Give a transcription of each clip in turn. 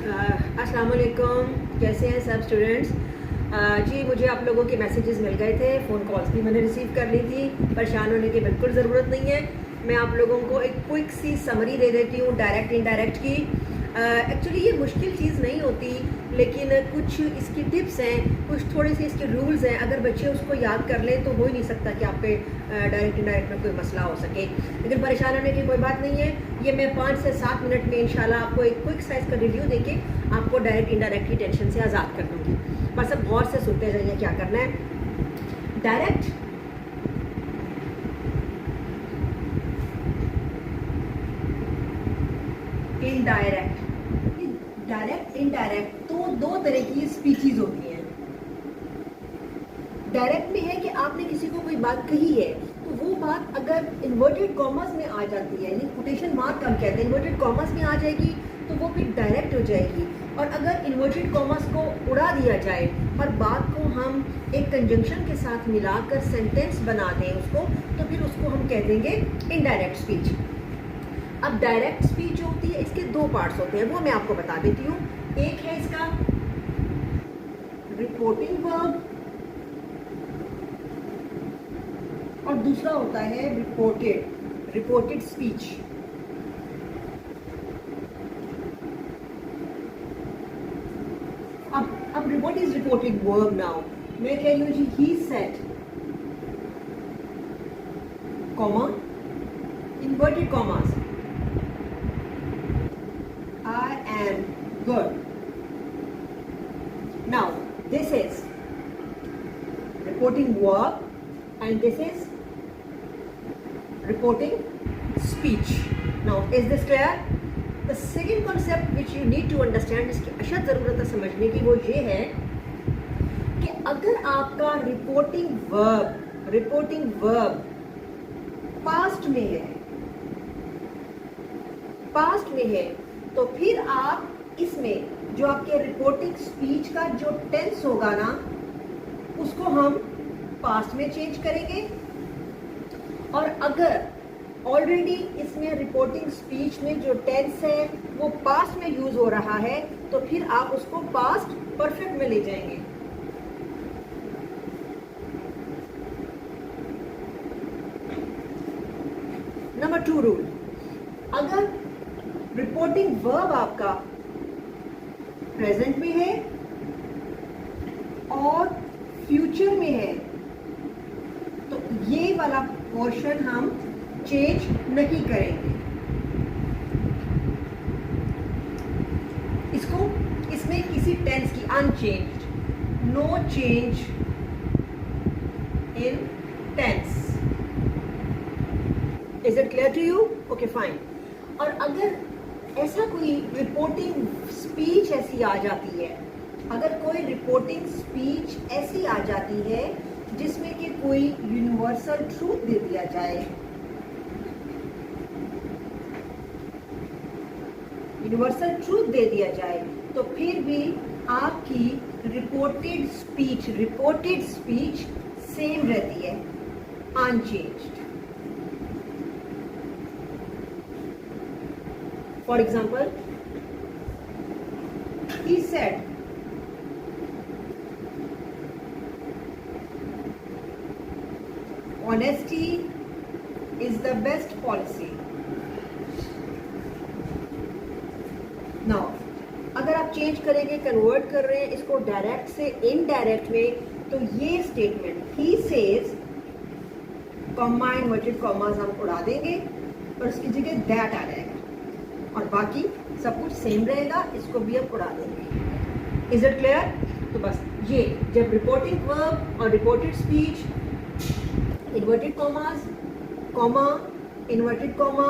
अस्सलाम वालेकुम, कैसे हैं सब स्टूडेंट्स। जी मुझे आप लोगों के मैसेजेस मिल गए थे, फ़ोन कॉल्स भी मैंने रिसीव कर ली थी। परेशान होने की बिल्कुल ज़रूरत नहीं है। मैं आप लोगों को एक क्विक सी समरी दे देती हूँ डायरेक्ट इनडायरेक्ट की। एक्चुअली ये मुश्किल चीज़ नहीं होती, लेकिन कुछ इसकी टिप्स हैं, कुछ थोड़े से इसके रूल्स हैं। अगर बच्चे उसको याद कर लें तो हो ही नहीं सकता कि आप पे डायरेक्ट इनडायरेक्ट में कोई मसला हो सके। लेकिन परेशान होने की कोई बात नहीं है। ये मैं 5 से 7 मिनट में इंशाल्लाह आपको एक क्विक साइज का रिव्यू देके आपको डायरेक्ट इनडायरेक्ट की टेंशन से आज़ाद कर दूँगी। बस अब गौर से सुनते जाइए क्या करना है। डायरेक्ट इनडायरेक्ट, डायरेक्ट इनडायरेक्ट तो दो तरह की स्पीचेस होती हैं। डायरेक्ट में है कि आपने किसी को कोई बात कही है तो वो बात अगर इन्वर्टेड कॉमर्स में आ जाती है, यानी कोटेशन मार्क हम कहते हैं, इन्वर्टेड कॉमर्स में आ जाएगी तो वो फिर डायरेक्ट हो जाएगी। और अगर इन्वर्टेड कॉमर्स को उड़ा दिया जाए और बात को हम एक कंजंक्शन के साथ मिलाकर सेंटेंस बना दें उसको, तो फिर उसको हम कह देंगे इनडायरेक्ट स्पीच। अब डायरेक्ट स्पीच जो होती है इसके दो पार्ट्स होते हैं, वो मैं आपको बता देती हूँ। एक है इसका रिपोर्टिंग वर्ब और दूसरा होता है रिपोर्टेड स्पीच। अब what is reported verb now? मैं कह रही हूँ जी he said, comma, inverted commas, I am good. Now this is reporting verb and this is reporting speech. Now is this clear? The second concept which you need to understand, इसकी अशद ज़रूरत है समझने की, वो ये है कि अगर आपका रिपोर्टिंग वर्ब पास्ट में है तो फिर आप इसमें जो आपके रिपोर्टिंग स्पीच का जो टेंस होगा ना, उसको हम पास्ट में चेंज करेंगे। और अगर ऑलरेडी इसमें रिपोर्टिंग स्पीच में जो टेंस है वो पास्ट में यूज हो रहा है तो फिर आप उसको पास्ट परफेक्ट में ले जाएंगे। नंबर 2 रूल, अगर रिपोर्टिंग वर्ब आपका प्रेजेंट में है और फ्यूचर में है तो ये वाला पोर्शन हम चेंज नहीं करेंगे। इसमें किसी टेंस की unchanged, no change in tense. Is it clear to you? Okay fine. और अगर ऐसा कोई रिपोर्टिंग स्पीच ऐसी आ जाती है, अगर कोई रिपोर्टिंग स्पीच ऐसी आ जाती है जिसमें कि कोई यूनिवर्सल ट्रूथ दे दिया जाए, तो फिर भी आपकी रिपोर्टेड स्पीच सेम रहती है, unchanged. For example, he said, honesty is the best policy. Now, अगर आप चेंज करेंगे, कन्वर्ट कर रहे हैं इसको डायरेक्ट से इनडायरेक्ट में, तो ये statement he says, comma inverted commas हम उड़ा देंगे और उसकी जगह दैट आ जाएगा और बाकी सब कुछ सेम रहेगा, इसको भी हम उड़ा देंगे। Is it clear? तो बस ये जब रिपोर्टिंग वर्ब और reported speech, inverted commas, comma, inverted comma,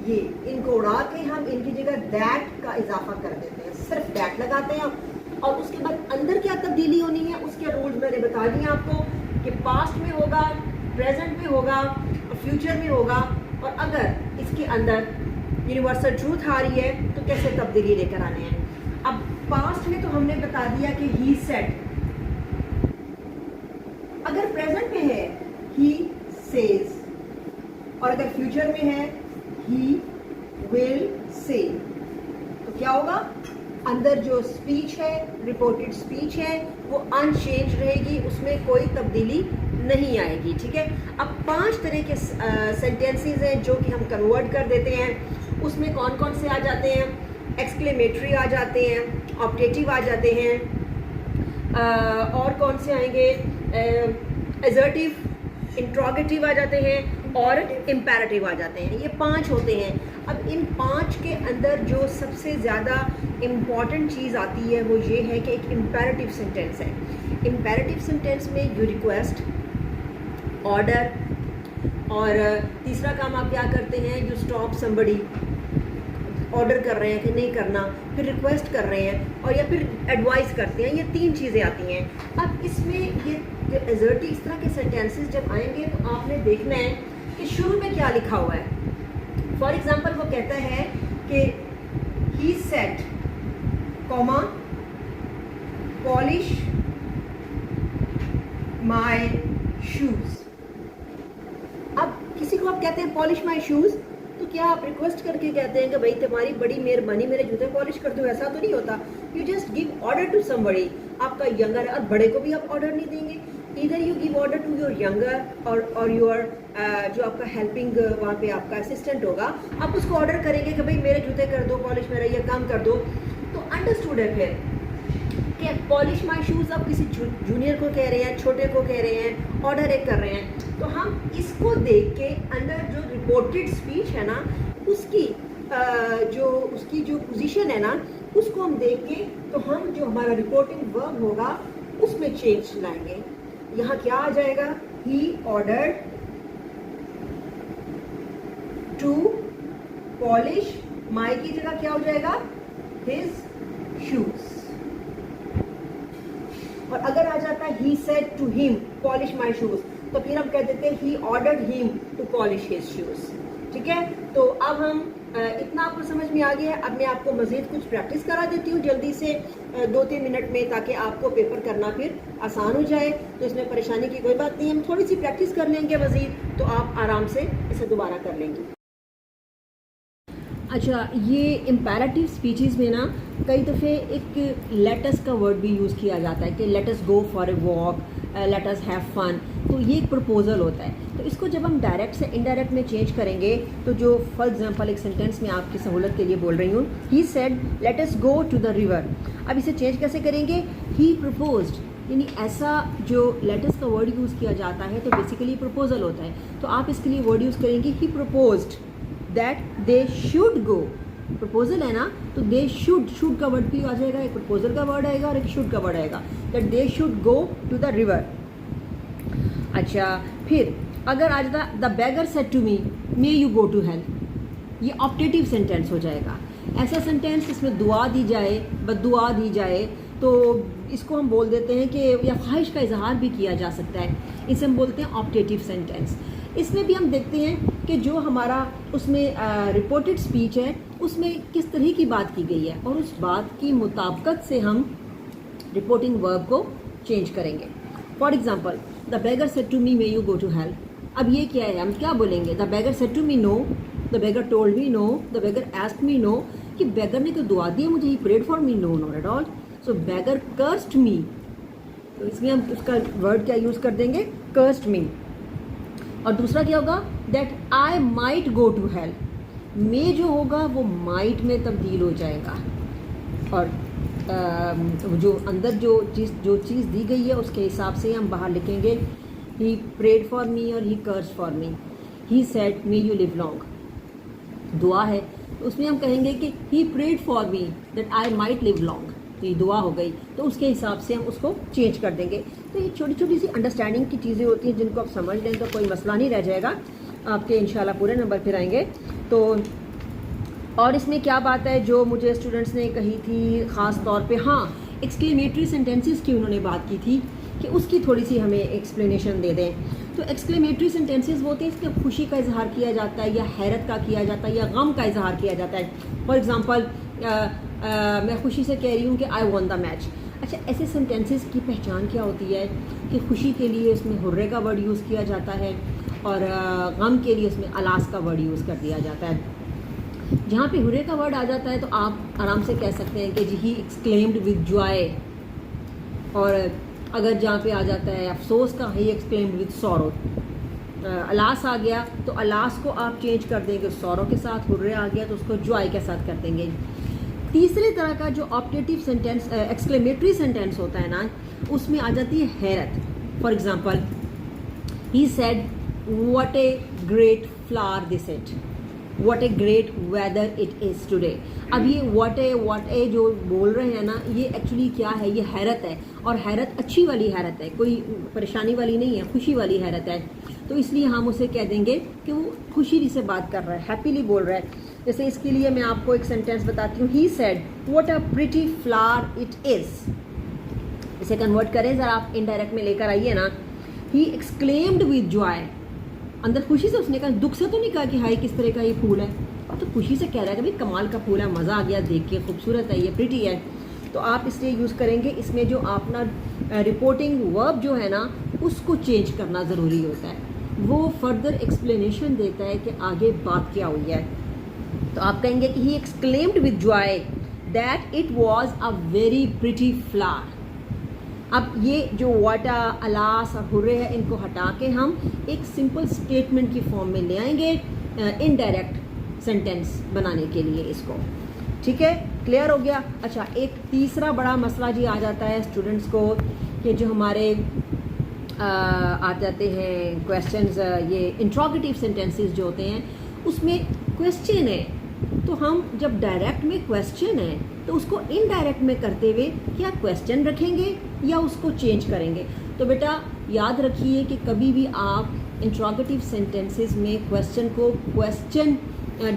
ये इनको उड़ा के हम इनकी जगह दैट का इजाफा कर देते हैं, सिर्फ दैट लगाते हैं। और उसके बाद अंदर क्या तब्दीली होनी है उसके रूल्स मैंने बता दिए आपको कि पास्ट में होगा, प्रेजेंट में होगा और फ्यूचर में होगा। और अगर इसके अंदर यूनिवर्सल ट्रूथ आ रही है तो कैसे तब्दीली लेकर आने हैं। अब पास्ट में तो हमने बता दिया कि ही सेड, अगर प्रेजेंट में है ही सेज, और अगर फ्यूचर में है ही विल से, तो क्या होगा? अंदर जो स्पीच है, रिपोर्टेड स्पीच है, वो अनचेंज रहेगी, उसमें कोई तब्दीली नहीं आएगी, ठीक है। अब 5 तरह के सेंटेंसेस हैं जो कि हम कन्वर्ट कर देते हैं। उसमें कौन कौन से आ जाते हैं? एक्सक्लेमेटरी आ जाते हैं, ऑप्टेटिव आ जाते हैं, और कौन से आएंगे? एजर्टिव, इंट्रोगेटिव आ जाते हैं और इम्पेरेटिव आ जाते हैं। ये 5 होते हैं। अब इन 5 के अंदर जो सबसे ज़्यादा इम्पॉर्टेंट चीज़ आती है वो ये है कि एक इम्पेरेटिव सेंटेंस है। इम्पेरेटिव सेंटेंस में यू रिक्वेस्ट, ऑर्डर, और तीसरा काम आप क्या करते हैं? यू स्टॉप समबडी, ऑर्डर कर रहे हैं कि नहीं करना, फिर रिक्वेस्ट कर रहे हैं, और या फिर एडवाइस करते हैं। ये 3 चीज़ें आती हैं। अब इसमें ये जो एजर्टिव इस तरह के सेंटेंसेस जब आएंगे तो आपने देखना है कि शुरू में क्या लिखा हुआ है। फॉर एग्जाम्पल वो कहता है कि he said, comma, polish my shoes. अब किसी को आप कहते हैं पॉलिश माई शूज, तो क्या आप रिक्वेस्ट करके कहते हैं कि भाई तुम्हारी बड़ी मेहरबानी मेरे जूते पॉलिश कर दो? ऐसा तो नहीं होता। You just give order to somebody. आपका यंगर है और बड़े को भी आप ऑर्डर नहीं देंगे। इधर you give order to your younger और योर जो आपका हेल्पिंग वहाँ पे आपका असिस्टेंट होगा, आप उसको ऑर्डर करेंगे कि भाई मेरे जूते कर दो पॉलिश, मेरा ये काम कर दो। तो अंडरस्टूड है फिर कि पॉलिश माई शूज़ आप किसी जूनियर को कह रहे हैं, छोटे को कह रहे हैं, ऑर्डर एक कर रहे हैं। तो हम इसको देख के अंदर जो रिपोर्टेड स्पीच है ना, उसकी जो पोजीशन है ना, उसको हम देख के तो हम जो हमारा रिपोर्टिंग वर्ब होगा उसमें चेंज लाएंगे। यहाँ क्या आ जाएगा? He ordered to polish my की जगह क्या हो जाएगा? His shoes. और अगर आ जाता है he said to him polish my shoes, तो फिर हम कह देते हैं he ordered him to polish his shoes, ठीक है। तो अब हम इतना आपको समझ में आ गया है। अब मैं आपको मज़ीद कुछ प्रैक्टिस करा देती हूँ जल्दी से 2-3 मिनट में, ताकि आपको पेपर करना फिर आसान हो जाए। तो इसमें परेशानी की कोई बात नहीं है। हम थोड़ी सी प्रैक्टिस कर लेंगे मज़ीद, तो आप आराम से इसे दोबारा कर लेंगे। अच्छा, ये इम्पेरेटिव स्पीचेस में ना कई दफ़े एक लेट अस का वर्ड भी यूज़ किया जाता है कि let us go for a walk, let us have fun. तो ये एक प्रपोजल होता है। तो इसको जब हम डायरेक्ट से इनडायरेक्ट में चेंज करेंगे, तो जो फॉर एग्जांपल एक सेंटेंस में आपकी सहूलत के लिए बोल रही हूँ, he said let us go to the river. अब इसे चेंज कैसे करेंगे? ही प्रपोज्ड, यानी ऐसा जो लेट अस का वर्ड यूज़ किया जाता है तो बेसिकली प्रपोजल होता है। तो आप इसके लिए वर्ड यूज़ करेंगे he proposed that they should go. Proposal है ना, तो दे शुड का वर्ड भी आ जाएगा, एक प्रपोजल का वर्ड आएगा और एक शुड का वर्ड आएगा, that they should go to the river. अच्छा, फिर अगर आज the beggar said to me may you go to hell, ये ऑप्टेटिव सेंटेंस हो जाएगा। ऐसा सेंटेंस इसमें दुआ दी जाए, बद्दुआ दी जाए, तो इसको हम बोल देते हैं कि या ख्वाहिश का इजहार भी किया जा सकता है, इसे हम बोलते हैं ऑप्टेटिव सेंटेंस। इसमें भी हम देखते हैं कि जो हमारा उसमें रिपोर्टेड स्पीच है उसमें किस तरह की बात की गई है, और उस बात की मुताबिकत से हम रिपोर्टिंग वर्ब को चेंज करेंगे। For example, the beggar said to me may you go to hell. अब ये क्या है? हम क्या बोलेंगे? The beggar said to me no, the beggar told me no, the beggar asked me no. कि बेगर ने तो दुआ दी है मुझे, he prayed for me, no not at all. So beggar cursed me, तो इसमें हम उसका वर्ड क्या यूज़ कर देंगे? Cursed me. और दूसरा क्या होगा? That I might go to hell, में जो होगा वो माइट में तब्दील हो जाएगा, और जो अंदर जो चीज़ दी गई है उसके हिसाब से हम बाहर लिखेंगे ही प्रेड फॉर मी और he cursed for me. He said may you live long, दुआ है, तो उसमें हम कहेंगे कि he prayed for me that I might live long, तो ये दुआ हो गई, तो उसके हिसाब से हम उसको चेंज कर देंगे। तो ये छोटी छोटी सी अंडरस्टैंडिंग की चीज़ें होती हैं जिनको आप समझ लें तो कोई मसला नहीं रह जाएगा, आपके इंशाल्लाह पूरे नंबर फिर आएंगे। तो और इसमें क्या बात है जो मुझे स्टूडेंट्स ने कही थी ख़ास तौर पे, हाँ, एक्सक्लेमेटरी सेंटेंसेस की उन्होंने बात की थी कि उसकी थोड़ी सी हमें एक्सप्लेनेशन दे दें। तो एक्सक्लेमेटरी सेंटेंसेस वो होते हैं इसके खुशी का इजहार किया जाता है, या हैरत का किया जाता है, या गम का इजहार किया जाता है। फॉर एग्ज़ाम्पल, मैं खुशी से कह रही हूँ कि आई वॉन द मैच। अच्छा, ऐसे सेंटेंसेस की पहचान क्या होती है कि खुशी के लिए उसमें हुर्रे का वर्ड यूज़ किया जाता है, और गम के लिए उसमें अलास का वर्ड यूज़ कर दिया जाता है। जहाँ पे हुर्रे का वर्ड आ जाता है तो आप आराम से कह सकते हैं कि ही एक्सक्लेम्ड विद जॉय, और अगर जहाँ पे आ जाता है अफसोस का, he exclaimed with sorrow. Alas आ गया तो अलास को आप चेंज कर देंगे सॉरो के साथ, हुर्रे आ गया तो उसको जॉय के साथ कर देंगे। तीसरे तरह का जो ऑप्टेटिव सेंटेंस एक्सक्लेमेटरी सेंटेंस होता है ना, उसमें आ जाती है हैरत। For example, he said what a great flower this it, what a great whether it is today. अब ये व्हाट ए जो बोल रहे हैं ना, ये एक्चुअली क्या है, ये हैरत है, और हैरत अच्छी वाली हैरत है, कोई परेशानी वाली नहीं है, खुशी वाली हैरत है। तो इसलिए हम उसे कह देंगे कि वो खुशी से बात कर रहा है, हैप्पीली बोल रहा है। जैसे इसके लिए मैं आपको एक सेंटेंस बताती हूँ, he said what a pretty flower it is. इसे कन्वर्ट करें ज़रा, आप इनडायरेक्ट में लेकर आइए ना। ही एक्सक्लेम्ड विद जॉय, अंदर खुशी से उसने कहा, दुख से तो नहीं कहा कि हाय किस तरह का ये फूल है, और तो खुशी से कह रहा है कि भाई कमाल का फूल है, मज़ा आ गया देख के, खूबसूरत है, ये प्रिटी है। तो आप इसलिए यूज़ करेंगे, इसमें जो अपना रिपोर्टिंग वर्ब जो है ना, उसको चेंज करना ज़रूरी होता है, वो फर्दर एक्सप्लेनेशन देता है कि आगे बात क्या हुई है। तो आप कहेंगे कि ही exclaimed with Joy that it was a very pretty flower. अब ये जो वाटा, अलास और हुर्रे है, इनको हटा के हम एक सिंपल स्टेटमेंट की फॉर्म में ले आएंगे इनडायरेक्ट सेंटेंस बनाने के लिए इसको। ठीक है, क्लियर हो गया। अच्छा, एक तीसरा बड़ा मसला जी आ जाता है स्टूडेंट्स को कि जो हमारे आ जाते हैं क्वेश्चंस, ये इंट्रोगेटिव सेंटेंसेस जो होते हैं, उसमें क्वेश्चन है, तो हम जब डायरेक्ट में क्वेश्चन है तो उसको इनडायरेक्ट में करते हुए क्या क्वेश्चन रखेंगे या उसको चेंज करेंगे। तो बेटा याद रखिए कि कभी भी आप इंट्रोगेटिव सेंटेंसेस में क्वेश्चन को क्वेश्चन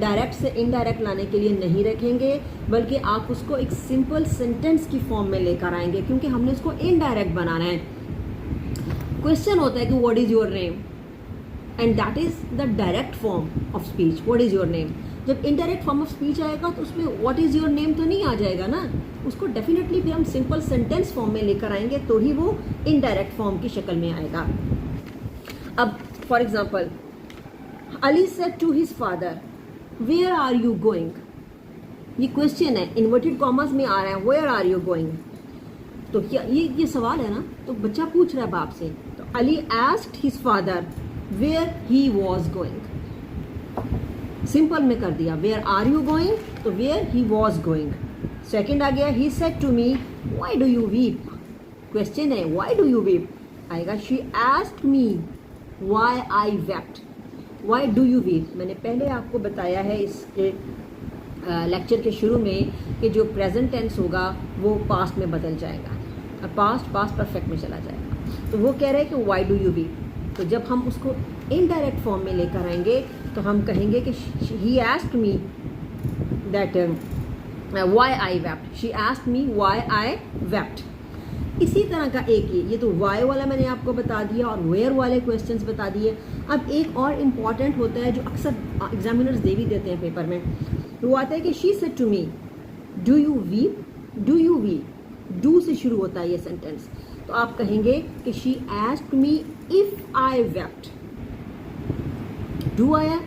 डायरेक्ट से इनडायरेक्ट लाने के लिए नहीं रखेंगे, बल्कि आप उसको एक सिंपल सेंटेंस की फॉर्म में लेकर आएंगे, क्योंकि हमने उसको इनडायरेक्ट बनाना है। क्वेश्चन होता है कि what is your name, and that is the direct form of speech, what is your name. जब इनडायरेक्ट फॉर्म ऑफ स्पीच आएगा तो उसमें व्हाट इज़ योर नेम तो नहीं आ जाएगा ना, उसको डेफिनेटली फिर हम सिंपल सेंटेंस फॉर्म में लेकर आएंगे, तो ही वो इनडायरेक्ट फॉर्म की शक्ल में आएगा। अब for example, Ali said to his father where are you going. ये क्वेश्चन है, इन्वर्टेड कॉमर्स में आ रहा है, वेयर आर यू गोइंग। तो क्या ये सवाल है ना, तो बच्चा पूछ रहा है बाप से, तो Ali asked his father where he was going. Simple में कर दिया, वेयर आर यू गोइंग, तो where he was going. Second आ गया, he said to me why do you weep. Question है, व्हाई डू यू वीप आएगा, she asked me why I wept. Why do you weep, मैंने पहले आपको बताया है इसके लेक्चर के शुरू में कि जो प्रेजेंट टेंस होगा वो पास्ट में बदल जाएगा, पास्ट परफेक्ट में चला जाएगा। तो वो कह रहे हैं कि व्हाई डू यू वीप। तो जब हम उसको इनडायरेक्ट फॉर्म में लेकर आएंगे तो हम कहेंगे कि he asked me that why I wept, she asked me why I wept. इसी तरह का एक ये तो वाई वाला मैंने आपको बता दिया और वेयर वाले क्वेश्चंस बता दिए। अब एक और इम्पॉर्टेंट होता है जो अक्सर एग्जामिनर्स दे भी देते हैं पेपर में, वो आता है कि she said to me do you weep, do you weep, do से शुरू होता है ये सेंटेंस। तो आप कहेंगे कि she asked me if I wept. Do आया,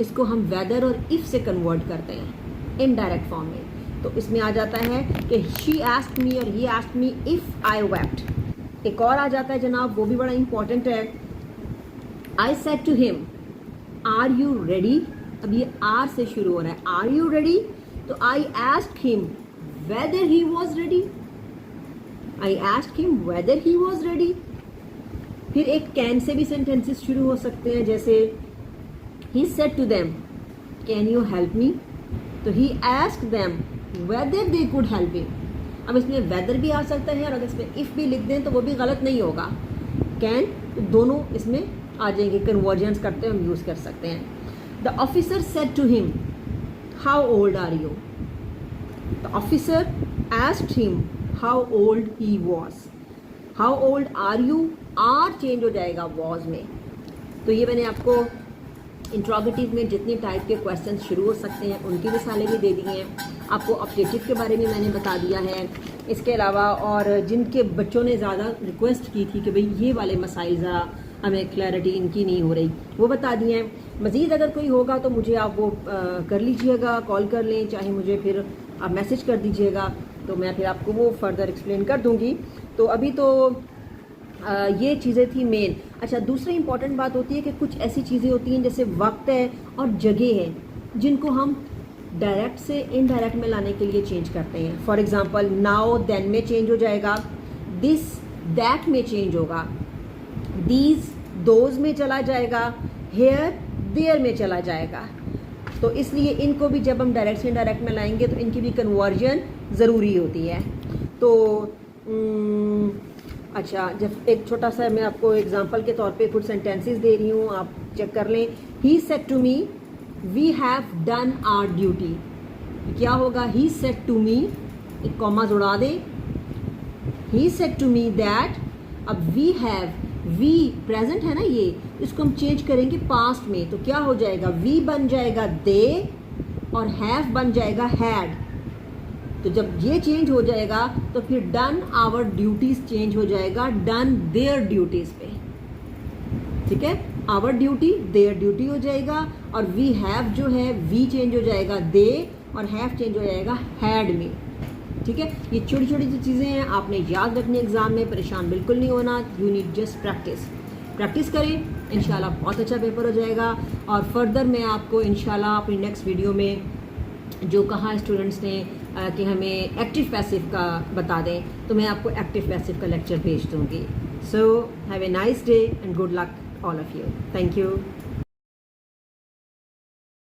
इसको हम वेदर और इफ से कन्वर्ट करते हैं इनडायरेक्ट फॉर्म में, तो इसमें आ जाता है कि शी आस्क्ड मी और he asked me if I wept. एक और आ जाता है जनाब, वो भी बड़ा इंपॉर्टेंट है, I said to him are you ready. अब ये आर से शुरू हो रहा है, आर यू रेडी, तो I asked him weather he was ready, I asked him weather he was ready. फिर एक कैन से भी सेंटेंसेस शुरू हो सकते हैं, जैसे he said to them can you help me, तो he asked them whether they could help him. अब इसमें वेदर भी आ सकता है और अगर इसमें इफ भी लिख दें तो वो भी गलत नहीं होगा, कैन तो दोनों इसमें आ जाएंगे, कन्वर्जेंस करते हैं हम यूज कर सकते हैं। The officer said to him how old are you, the officer asked him how old he was, how old are you, are change हो जाएगा वॉज में। तो ये मैंने आपको इंट्रोगेटिव में जितने टाइप के क्वेश्चन शुरू हो सकते हैं उनकी मिसालें भी दे दी हैं, आपको ऑब्जेक्टिव के बारे में मैंने बता दिया है। इसके अलावा और जिनके बच्चों ने ज़्यादा रिक्वेस्ट की थी कि भाई ये वाले मसाइल ज़रा हमें क्लैरिटी इनकी नहीं हो रही, वो बता दिए हैं। मज़ीद अगर कोई होगा तो मुझे आप वो कर लीजिएगा, कॉल कर लें, चाहे मुझे फिर आप मैसेज कर दीजिएगा, तो मैं फिर आपको वो फर्दर एक्सप्लेन कर दूँगी। तो अभी तो ये चीज़ें थी मेन। अच्छा, दूसरी इंपॉर्टेंट बात होती है कि कुछ ऐसी चीज़ें होती हैं जैसे वक्त है और जगह है, जिनको हम डायरेक्ट से इनडायरेक्ट में लाने के लिए चेंज करते हैं। फॉर एग्जांपल नाउ देन में चेंज हो जाएगा, दिस दैट में चेंज होगा, दीज दोज में चला जाएगा, हेयर देयर में चला जाएगा। तो इसलिए इनको भी जब हम डायरेक्ट से इनडायरेक्ट में लाएंगे तो इनकी भी कन्वर्जन ज़रूरी होती है। तो अच्छा, जब एक छोटा सा मैं आपको एग्जांपल के तौर पे कुछ सेंटेंसेस दे रही हूँ, आप चेक कर लें। He said to me we have done our duty. क्या होगा? ही सेड टू मी, एक कॉमा जुड़ा दें, he said to me that. अब वी हैव, वी प्रेजेंट है ना, ये इसको हम चेंज करेंगे पास्ट में, तो क्या हो जाएगा? वी बन जाएगा दे और हैव बन जाएगा हैड। तो जब ये चेंज हो जाएगा तो फिर डन आवर ड्यूटीज चेंज हो जाएगा डन देयर ड्यूटीज पे। ठीक है, आवर ड्यूटी देयर ड्यूटी हो जाएगा, और वी हैव जो है वी चेंज हो जाएगा दे, और हैव चेंज हो जाएगा हैड में। ठीक है, ये छोटी छोटी सी चीज़ें हैं, आपने याद रखनी एग्जाम में, परेशान बिल्कुल नहीं होना। यू नीड जस्ट प्रैक्टिस करें, इंशाल्लाह बहुत अच्छा पेपर हो जाएगा। और फर्दर मैं आपको इंशाल्लाह अपनी नेक्स्ट वीडियो में जो कहा स्टूडेंट्स ने कि हमें एक्टिव पैसिव का बता दें, तो मैं आपको एक्टिव पैसिव का लेक्चर भेज दूँगी। So have a nice day and good luck all of you. Thank you.